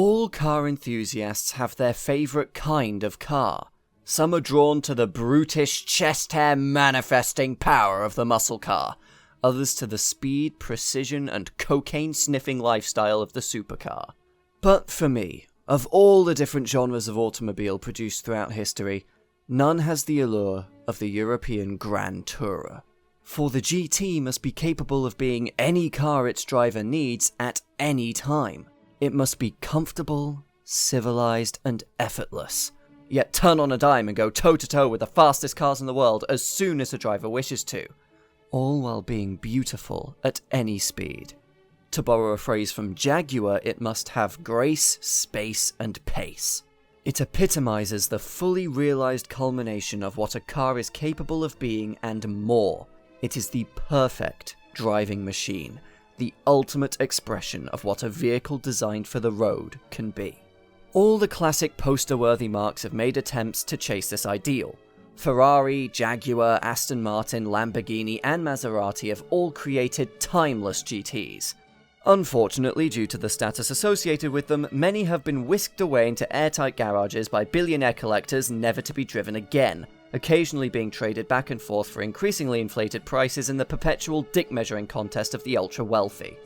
All car enthusiasts have their favourite kind of car. Some are drawn to the brutish, chest-hair manifesting power of the muscle car. Others to the speed, precision, and cocaine-sniffing lifestyle of the supercar. But for me, of all the different genres of automobile produced throughout history, none has the allure of the European Grand Tourer. For the GT must be capable of being any car its driver needs at any time. It must be comfortable, civilized, and effortless, yet turn on a dime and go toe-to-toe with the fastest cars in the world as soon as the driver wishes to, all while being beautiful at any speed. To borrow a phrase from Jaguar, it must have grace, space, and pace. It epitomizes the fully realized culmination of what a car is capable of being and more. It is the perfect driving machine, the ultimate expression of what a vehicle designed for the road can be. All the classic poster-worthy marques have made attempts to chase this ideal. Ferrari, Jaguar, Aston Martin, Lamborghini, and Maserati have all created timeless GTs. Unfortunately, due to the status associated with them, many have been whisked away into airtight garages by billionaire collectors never to be driven again, occasionally being traded back and forth for increasingly inflated prices in the perpetual dick-measuring contest of the ultra-wealthy.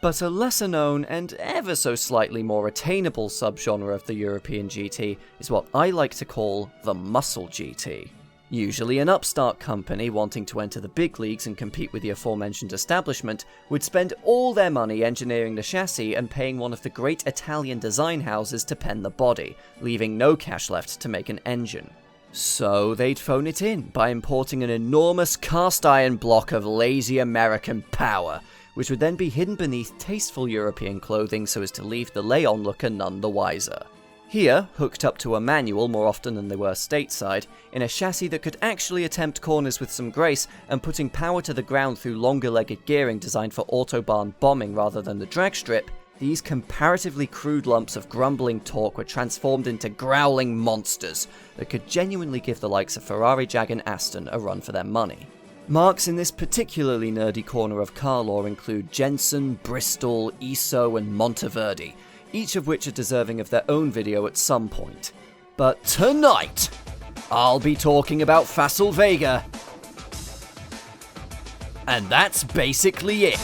But a lesser-known and ever so slightly more attainable subgenre of the European GT is what I like to call the muscle GT. Usually an upstart company wanting to enter the big leagues and compete with the aforementioned establishment would spend all their money engineering the chassis and paying one of the great Italian design houses to pen the body, leaving no cash left to make an engine. So they'd phone it in by importing an enormous cast iron block of lazy American power, which would then be hidden beneath tasteful European clothing so as to leave the lay onlooker none the wiser. Here, hooked up to a manual more often than they were stateside, in a chassis that could actually attempt corners with some grace and putting power to the ground through longer-legged gearing designed for autobahn bombing rather than the drag strip, these comparatively crude lumps of grumbling torque were transformed into growling monsters that could genuinely give the likes of Ferrari, Jag and Aston a run for their money. Marques in this particularly nerdy corner of car lore include Jensen, Bristol, ESO and Monteverdi, each of which are deserving of their own video at some point. But tonight, I'll be talking about Facel Vega. And that's basically it.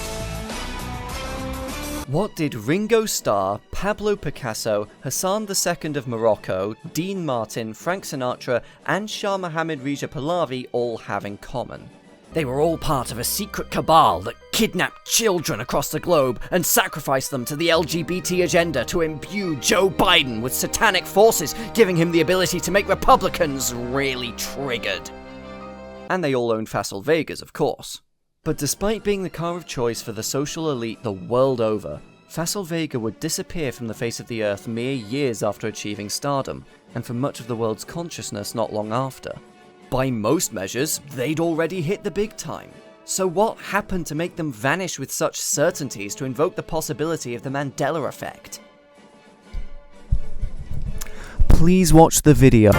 What did Ringo Starr, Pablo Picasso, Hassan II of Morocco, Dean Martin, Frank Sinatra, and Shah Mohammad Reza Pahlavi all have in common? They were all part of a secret cabal that kidnapped children across the globe and sacrificed them to the LGBT agenda to imbue Joe Biden with satanic forces, giving him the ability to make Republicans really triggered. And they all owned Facel Vegas, of course. But despite being the car of choice for the social elite the world over, Facel Vega would disappear from the face of the earth mere years after achieving stardom, and from much of the world's consciousness not long after. By most measures, they'd already hit the big time. So what happened to make them vanish with such certainty as to invoke the possibility of the Mandela effect? Please watch the video.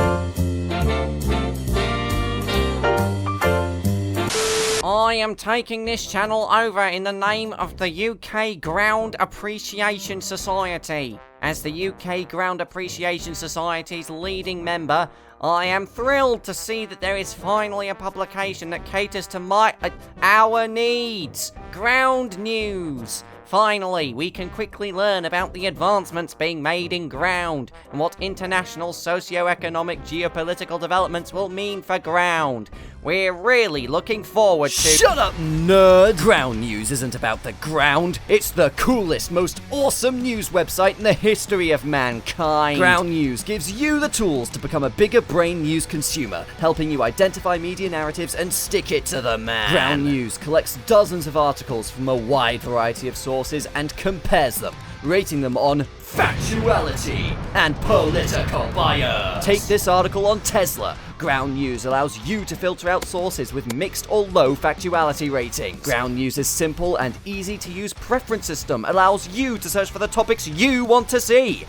I am taking this channel over in the name of the UK Ground Appreciation Society. As the UK Ground Appreciation Society's leading member, I am thrilled to see that there is finally a publication that caters to our needs. Ground News. Finally, we can quickly learn about the advancements being made in ground and what international socio-economic geopolitical developments will mean for ground. We're really looking forward to— Shut up, nerd! Ground News isn't about the ground. It's the coolest, most awesome news website in the history of mankind. Ground News gives you the tools to become a bigger brain news consumer, helping you identify media narratives and stick it to the man. Ground News collects dozens of articles from a wide variety of sources and compares them, rating them on factuality and political bias. Take this article on Tesla. Ground News allows you to filter out sources with mixed or low factuality ratings. Ground News' simple and easy to use preference system allows you to search for the topics you want to see.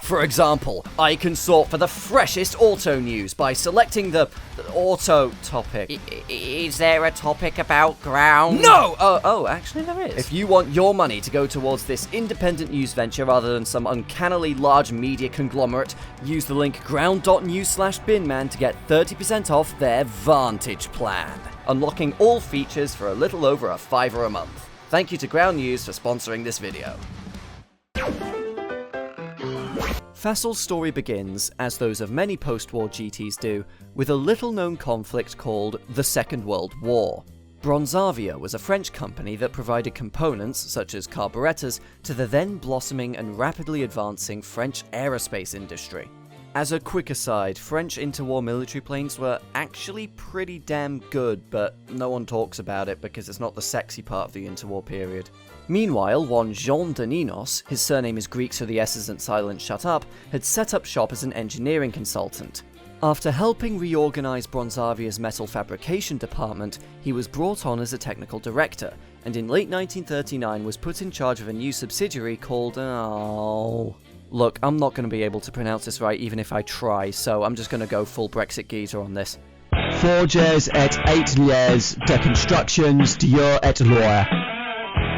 For example, I can sort for the freshest auto news by selecting the auto topic. Is there a topic about ground? No! Oh, actually there is. If you want your money to go towards this independent news venture rather than some uncannily large media conglomerate, use the link ground.news/binman to get 30% off their Vantage plan, unlocking all features for a little over $5 a month. Thank you to Ground News for sponsoring this video. Facel's story begins, as those of many post-war GTs do, with a little-known conflict called the Second World War. Bronzavia was a French company that provided components, such as carburetors, to the then blossoming and rapidly advancing French aerospace industry. As a quick aside, French interwar military planes were actually pretty damn good, but no one talks about it because it's not the sexy part of the interwar period. Meanwhile, one Jean Daninos, his surname is Greek so the S isn't silent, shut up, had set up shop as an engineering consultant. After helping reorganize Bronzavia's metal fabrication department, he was brought on as a technical director, and in late 1939 was put in charge of a new subsidiary called... Look, I'm not going to be able to pronounce this right even if I try, so I'm just going to go full Brexit geezer on this. Forges et ateliers de constructions dure et loi.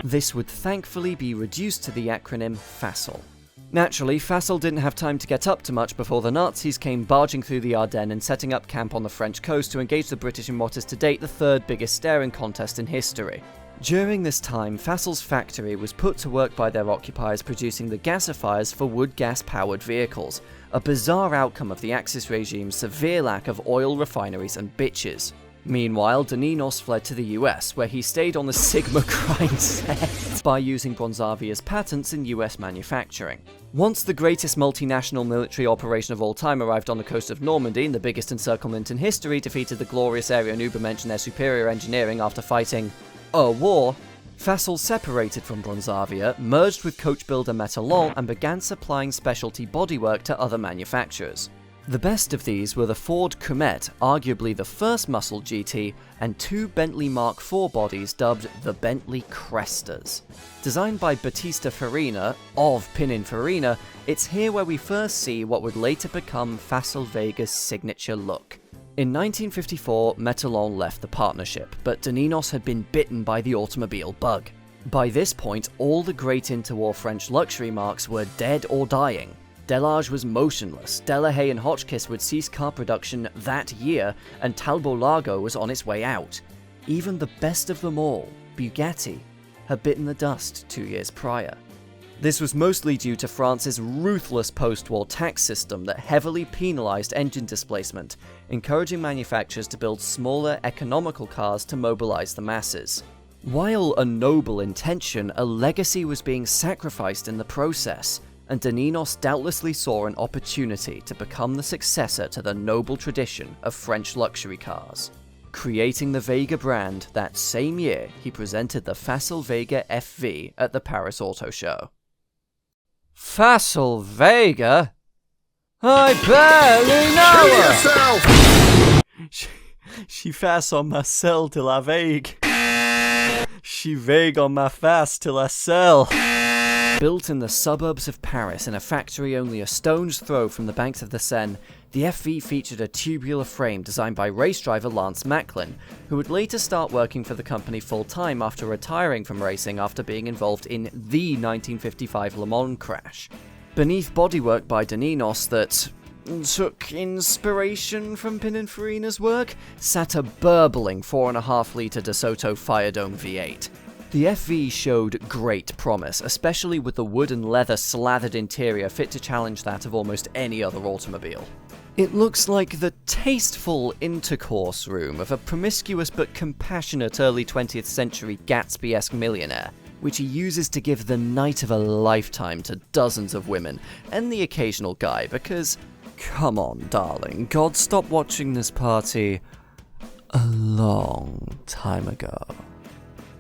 This would thankfully be reduced to the acronym Facel. Naturally, Facel didn't have time to get up to much before the Nazis came barging through the Ardennes and setting up camp on the French coast to engage the British in what is to date the third biggest staring contest in history. During this time, Facel's factory was put to work by their occupiers producing the gasifiers for wood gas-powered vehicles, a bizarre outcome of the Axis regime's severe lack of oil refineries and bitches. Meanwhile, Daninos fled to the US, where he stayed on the Sigma grind set by using Bronzavia's patents in US manufacturing. Once the greatest multinational military operation of all time arrived on the coast of Normandy, and the biggest encirclement in history defeated the glorious area and Übermensch and their superior engineering after fighting a war, Facel separated from Bronzavia, merged with coach builder Maintenant, and began supplying specialty bodywork to other manufacturers. The best of these were the Ford Comet, arguably the first muscle GT, and two Bentley Mark IV bodies dubbed the Bentley Crestas. Designed by Battista Farina, of Pininfarina, it's here where we first see what would later become Facel Vega's signature look. In 1954, Maintenant left the partnership, but Daninos had been bitten by the automobile bug. By this point, all the great interwar French luxury marques were dead or dying. Delage was motionless, Delanoë and Hotchkiss would cease car production that year, and Talbot Lago was on its way out. Even the best of them all, Bugatti, had bitten the dust 2 years prior. This was mostly due to France's ruthless post-war tax system that heavily penalised engine displacement, encouraging manufacturers to build smaller, economical cars to mobilise the masses. While a noble intention, a legacy was being sacrificed in the process, and Daninos doubtlessly saw an opportunity to become the successor to the noble tradition of French luxury cars. Creating the Vega brand, that same year he presented the Facel Vega FV at the Paris Auto Show. Facel Vega? I barely know her! She face on ma selle till I vague. She vague on ma face till I sell. Built in the suburbs of Paris in a factory only a stone's throw from the banks of the Seine, the FV featured a tubular frame designed by race driver Lance Macklin, who would later start working for the company full-time after retiring from racing after being involved in the 1955 Le Mans crash. Beneath bodywork by Daninos that took inspiration from Pininfarina's work, sat a burbling 4.5-litre DeSoto Firedome V8. The FV showed great promise, especially with the wood and leather slathered interior fit to challenge that of almost any other automobile. It looks like the tasteful intercourse room of a promiscuous but compassionate early 20th century Gatsby-esque millionaire, which he uses to give the night of a lifetime to dozens of women, and the occasional guy, because, come on darling, God stopped watching this party a long time ago.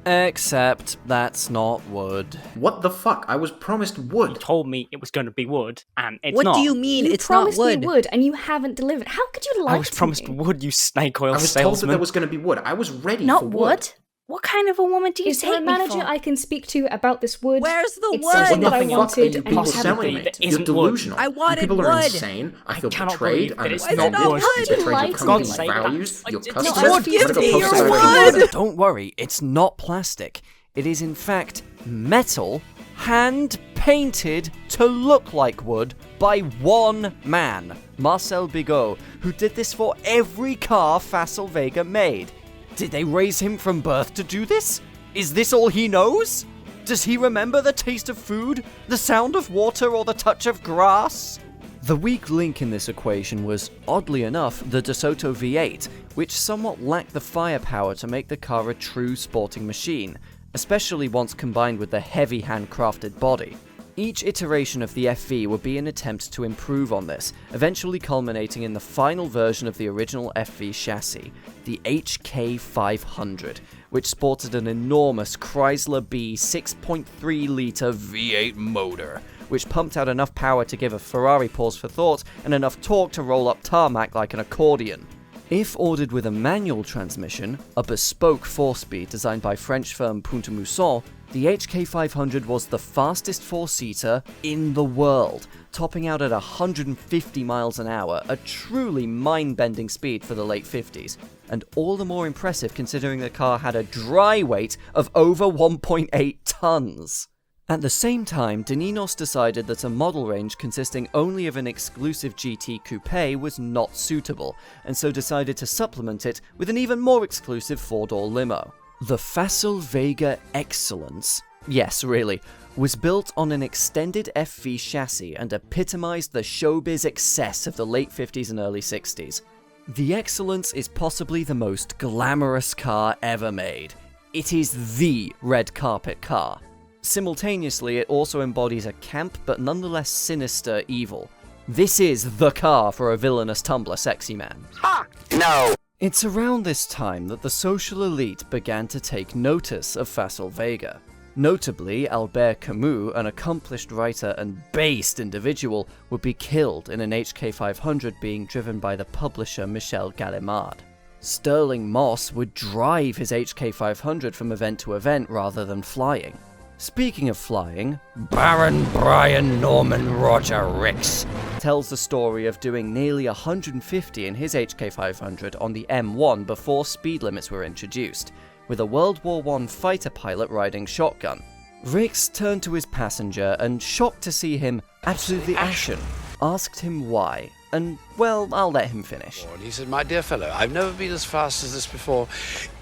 Except that's not wood. What the fuck? I was promised wood. You told me it was going to be wood, and it's what not. What do you mean You it's not wood? You promised me wood, and you haven't delivered. How could you lie to me? I was promised wood, you snake oil I was salesman. told that there was going to be wood. I was ready Not for wood. What kind of a woman do you Is there take a me manager for? I can speak to about this wood? Where's the It's wood? something that I Nothing What the fuck are wanted you and people haven't selling been. me? that You're isn't delusional. wood. I wanted You people are wood. insane. I feel cannot betrayed. believe that I'm it's not offended. wood. You betrayed Lied your to company's me. values, your No, customers. wood, I'm give gonna go me post your this on wood. Twitter. Don't worry, it's not plastic. It is in fact metal, hand-painted to look like wood by one man, Facel Vegas, who did this for every car Facel Vega made. Did they raise him from birth to do this? Is this all he knows? Does he remember the taste of food, the sound of water, or the touch of grass? The weak link in this equation was, oddly enough, the DeSoto V8, which somewhat lacked the firepower to make the car a true sporting machine, especially once combined with the heavy handcrafted body. Each iteration of the FV would be an attempt to improve on this, eventually culminating in the final version of the original FV chassis, the HK500, which sported an enormous Chrysler B 6.3-litre V8 motor, which pumped out enough power to give a Ferrari pause for thought and enough torque to roll up tarmac like an accordion. If ordered with a manual transmission, a bespoke 4-speed designed by French firm Pont-à-Mousson, the HK500 was the fastest 4-seater in the world, topping out at 150 miles an hour, a truly mind-bending speed for the late 50s, and all the more impressive considering the car had a dry weight of over 1.8 tons. At the same time, Daninos decided that a model range consisting only of an exclusive GT coupe was not suitable, and so decided to supplement it with an even more exclusive 4-door limo. The Facel Vega Excellence, yes really, was built on an extended FV chassis and epitomized the showbiz excess of the late 50s and early 60s. The Excellence is possibly the most glamorous car ever made. It is the red carpet car. Simultaneously, it also embodies a camp but nonetheless sinister evil. This is the car for a villainous Tumblr sexy man. Ha! No! It's around this time that the social elite began to take notice of Facel Vega. Notably, Albert Camus, an accomplished writer and based individual, would be killed in an HK500 being driven by the publisher Michel Gallimard. Sterling Moss would drive his HK500 from event to event rather than flying. Speaking of flying, Baron Brian Norman Roger Rix tells the story of doing nearly 150 in his HK500 on the M1 before speed limits were introduced, with a World War I fighter pilot riding shotgun. Rix turned to his passenger and, shocked to see him absolutely ashen, asked him why, and, well, I'll let him finish. And he said, "My dear fellow, I've never been as fast as this before,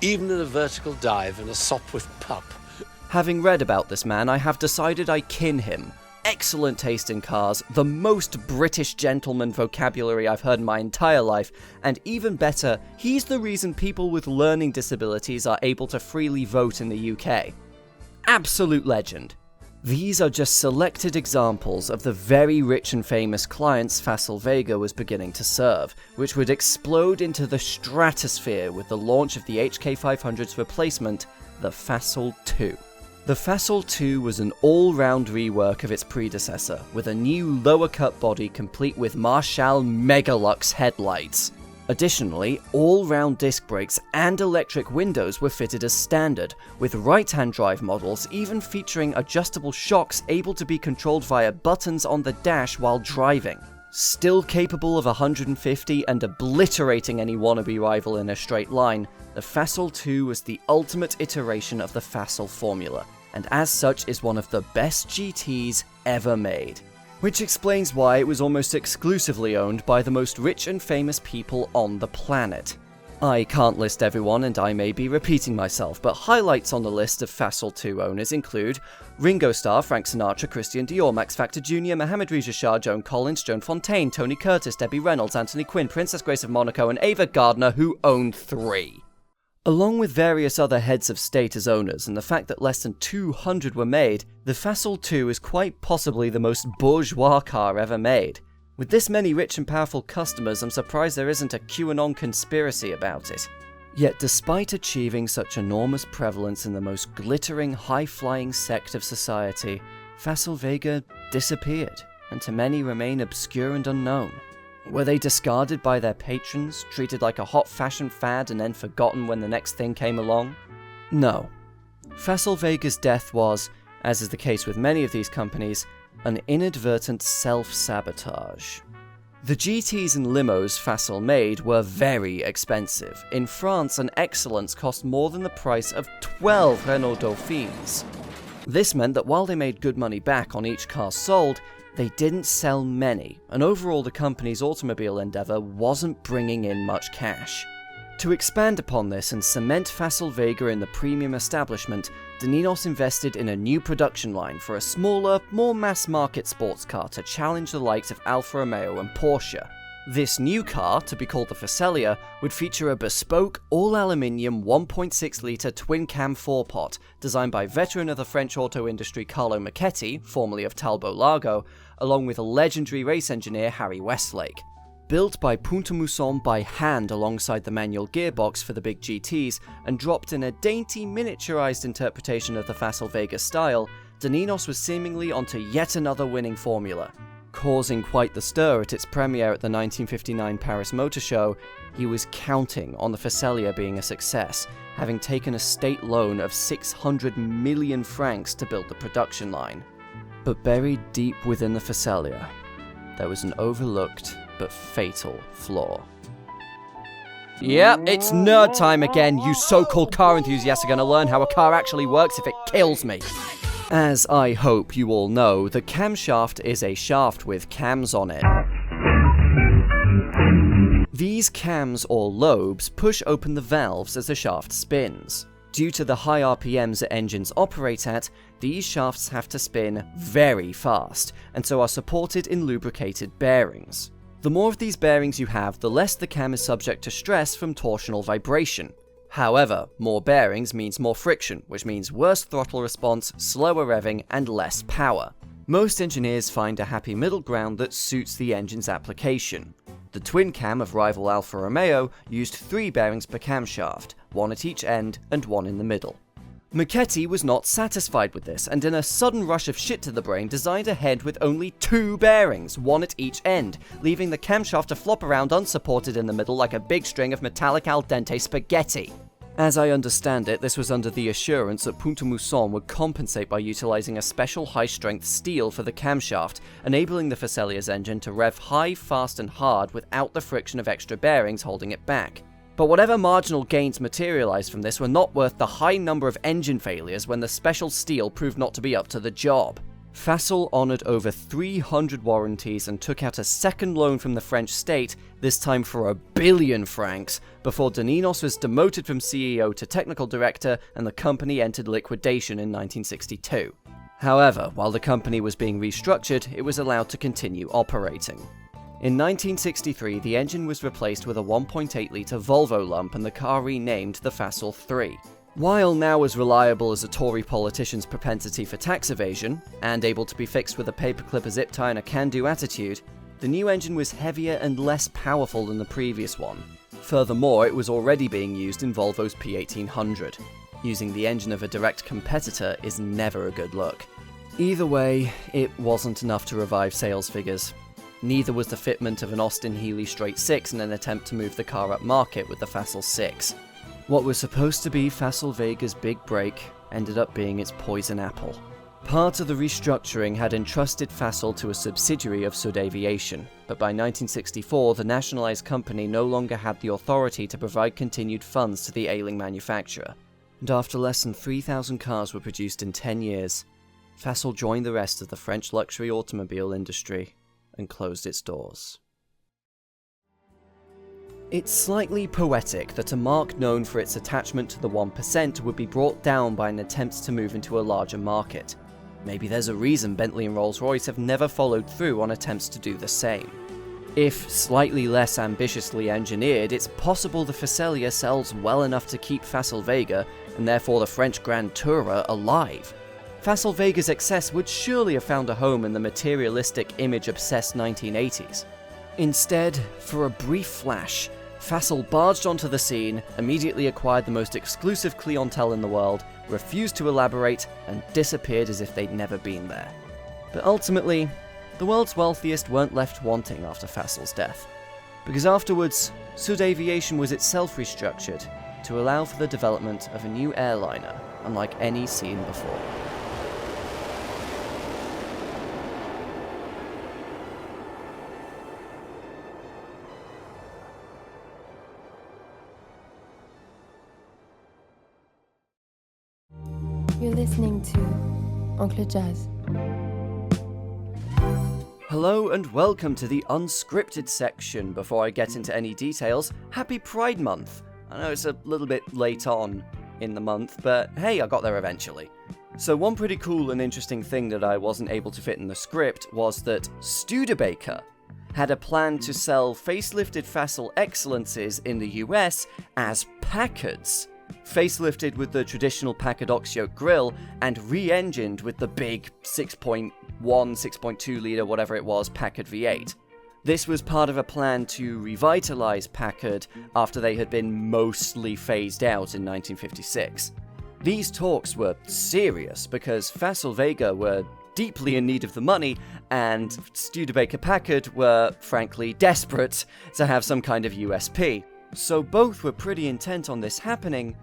even in a vertical dive and a sop with pup." Having read about this man, I have decided I kin him. Excellent taste in cars, the most British gentleman vocabulary I've heard in my entire life, and even better, he's the reason people with learning disabilities are able to freely vote in the UK. Absolute legend. These are just selected examples of the very rich and famous clients Facel Vega was beginning to serve, which would explode into the stratosphere with the launch of the HK500's replacement, the Facel II. The Facel II was an all-round rework of its predecessor, with a new lower-cut body complete with Marshall Megalux headlights. Additionally, all-round disc brakes and electric windows were fitted as standard, with right-hand drive models even featuring adjustable shocks able to be controlled via buttons on the dash while driving. Still capable of 150 and obliterating any wannabe rival in a straight line, the Facel II was the ultimate iteration of the Facel formula, and as such is one of the best GTs ever made. Which explains why it was almost exclusively owned by the most rich and famous people on the planet. I can't list everyone and I may be repeating myself, but highlights on the list of Facel II owners include Ringo Starr, Frank Sinatra, Christian Dior, Max Factor Jr., Mohamed Reza Shah, Joan Collins, Joan Fontaine, Tony Curtis, Debbie Reynolds, Anthony Quinn, Princess Grace of Monaco, and Ava Gardner, who owned 3. Along with various other heads of state as owners and the fact that less than 200 were made, the Facel II is quite possibly the most bourgeois car ever made. With this many rich and powerful customers, I'm surprised there isn't a QAnon conspiracy about it. Yet despite achieving such enormous prevalence in the most glittering, high-flying sect of society, Facel Vega disappeared, and to many remain obscure and unknown. Were they discarded by their patrons, treated like a hot fashion fad and then forgotten when the next thing came along? No. Facel Vega's death was, as is the case with many of these companies, an inadvertent self-sabotage. The GTs and limos Facel made were very expensive. In France, an Excellence cost more than the price of 12 Renault Dauphines. This meant that while they made good money back on each car sold, they didn't sell many, and overall the company's automobile endeavour wasn't bringing in much cash. To expand upon this and cement Facel Vega in the premium establishment, Daninos invested in a new production line for a smaller, more mass-market sports car to challenge the likes of Alfa Romeo and Porsche. This new car, to be called the Facelia, would feature a bespoke, all-aluminium 1.6-litre twin-cam four-pot, designed by veteran of the French auto industry Carlo Michetti, formerly of Talbot Lago, along with a legendary race engineer Harry Westlake. Built by Pont-à-Mousson by hand alongside the manual gearbox for the big GTs, and dropped in a dainty miniaturized interpretation of the Facel Vega style, Daninos was seemingly onto yet another winning formula. Causing quite the stir at its premiere at the 1959 Paris Motor Show, he was counting on the Facelia being a success, having taken a state loan of 600 million francs to build the production line. But buried deep within the Facelia, there was an overlooked but fatal flaw. Yep, it's nerd time again. You so-called car enthusiasts are going to learn how a car actually works if it kills me. As I hope you all know, the camshaft is a shaft with cams on it. These cams or lobes push open the valves as the shaft spins. Due to the high RPMs that engines operate at, these shafts have to spin very fast, and so are supported in lubricated bearings. The more of these bearings you have, the less the cam is subject to stress from torsional vibration. However, more bearings means more friction, which means worse throttle response, slower revving, and less power. Most engineers find a happy middle ground that suits the engine's application. The twin cam of rival Alfa Romeo used 3 bearings per camshaft, 1 at each end and 1 in the middle. Michetti was not satisfied with this, and in a sudden rush of shit to the brain designed a head with only 2 bearings, 1 at each end, leaving the camshaft to flop around unsupported in the middle like a big string of metallic al dente spaghetti. As I understand it, this was under the assurance that Pont-à-Mousson would compensate by utilizing a special high-strength steel for the camshaft, enabling the Facelia's engine to rev high, fast and hard without the friction of extra bearings holding it back. But whatever marginal gains materialized from this were not worth the high number of engine failures when the special steel proved not to be up to the job. Facel honored over 300 warranties and took out a second loan from the French state, this time for 1 billion francs, before Daninos was demoted from CEO to technical director and the company entered liquidation in 1962. However, while the company was being restructured, it was allowed to continue operating. In 1963, the engine was replaced with a 1.8-litre Volvo lump and the car renamed the Facel 3. While now as reliable as a Tory politician's propensity for tax evasion, and able to be fixed with a paperclip, a zip tie and a can-do attitude, the new engine was heavier and less powerful than the previous one. Furthermore, it was already being used in Volvo's P1800. Using the engine of a direct competitor is never a good look. Either way, it wasn't enough to revive sales figures. Neither was the fitment of an Austin Healey Straight 6 in an attempt to move the car up market with the Facel 6. What was supposed to be Facel Vega's big break ended up being its poison apple. Part of the restructuring had entrusted Facel to a subsidiary of Sud Aviation, but by 1964 the nationalized company no longer had the authority to provide continued funds to the ailing manufacturer. And after less than 3,000 cars were produced in 10 years, Facel joined the rest of the French luxury automobile industry and closed its doors. It's slightly poetic that a marque known for its attachment to the 1% would be brought down by an attempt to move into a larger market. Maybe there's a reason Bentley and Rolls-Royce have never followed through on attempts to do the same. If slightly less ambitiously engineered, it's possible the Facelia sells well enough to keep Facel Vega, and therefore the French Grand Tourer, alive. Facel Vega's excess would surely have found a home in the materialistic, image-obsessed 1980s. Instead, for a brief flash, Facel barged onto the scene, immediately acquired the most exclusive clientele in the world, refused to elaborate, and disappeared as if they'd never been there. But ultimately, the world's wealthiest weren't left wanting after Facel's death. Because afterwards, Sud Aviation was itself restructured to allow for the development of a new airliner, unlike any seen before. You're listening to Oncle Jazz. Hello and welcome to the unscripted section. Before I get into any details, happy Pride Month. I know it's a little bit late on in the month, but hey, I got there eventually. So one pretty cool and interesting thing that I wasn't able to fit in the script was that Studebaker had a plan to sell facelifted Facel Excellences in the US as Packards. Facelifted with the traditional Packard Oxyoke grille and re-engined with the big 6.1, 6.2 litre, whatever it was, Packard V8. This was part of a plan to revitalise Packard after they had been mostly phased out in 1956. These talks were serious because Facel Vega were deeply in need of the money and Studebaker Packard were, frankly, desperate to have some kind of USP. So both were pretty intent on this happening,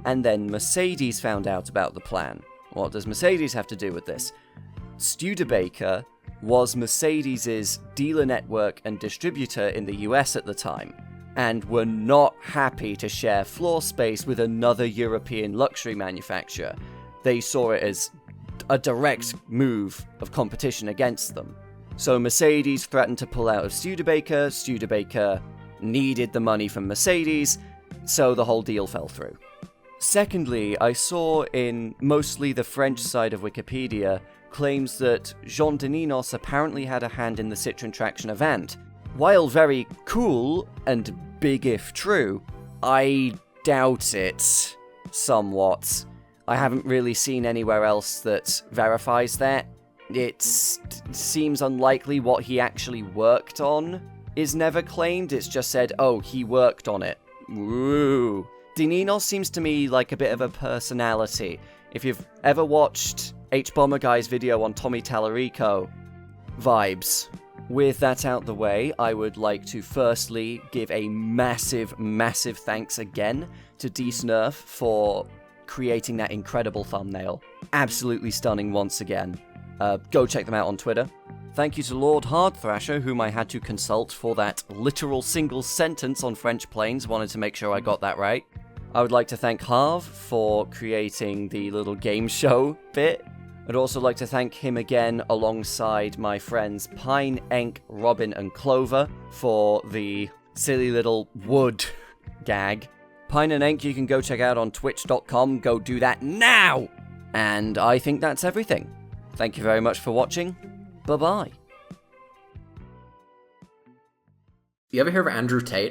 and then Mercedes found out about the plan. What does Mercedes have to do with this? Studebaker was Mercedes' dealer network and distributor in the US at the time, and were not happy to share floor space with another European luxury manufacturer. They saw it as a direct move of competition against them. So Mercedes threatened to pull out of Studebaker. Studebaker needed the money from Mercedes, so the whole deal fell through. Secondly, I saw in mostly the French side of Wikipedia claims that Jean de Ninos apparently had a hand in the Citroën Traction Avant. While very cool and big if true, I doubt it somewhat. I haven't really seen anywhere else that verifies that. It seems unlikely what he actually worked on is never claimed. It's just said, oh, he worked on it. Woo. De Ninos seems to me like a bit of a personality. If you've ever watched H-Bomber Guy's video on Tommy Tallarico, vibes. With that out the way, I would like to firstly give a massive thanks again to DSNerf for creating that incredible thumbnail. Absolutely stunning once again. Go check them out on Twitter. Thank you to Lord Hardthrasher, whom I had to consult for that literal single sentence on French planes. Wanted to make sure I got that right. I would like to thank Harv for creating the little game show bit. I'd also like to thank him again alongside my friends Pine, Enk, Robin, and Clover for the silly little wood gag. Pine and Enk you can go check out on twitch.com. Go do that now! And I think that's everything. Thank you very much for watching. Bye-bye. You ever hear of Andrew Tate?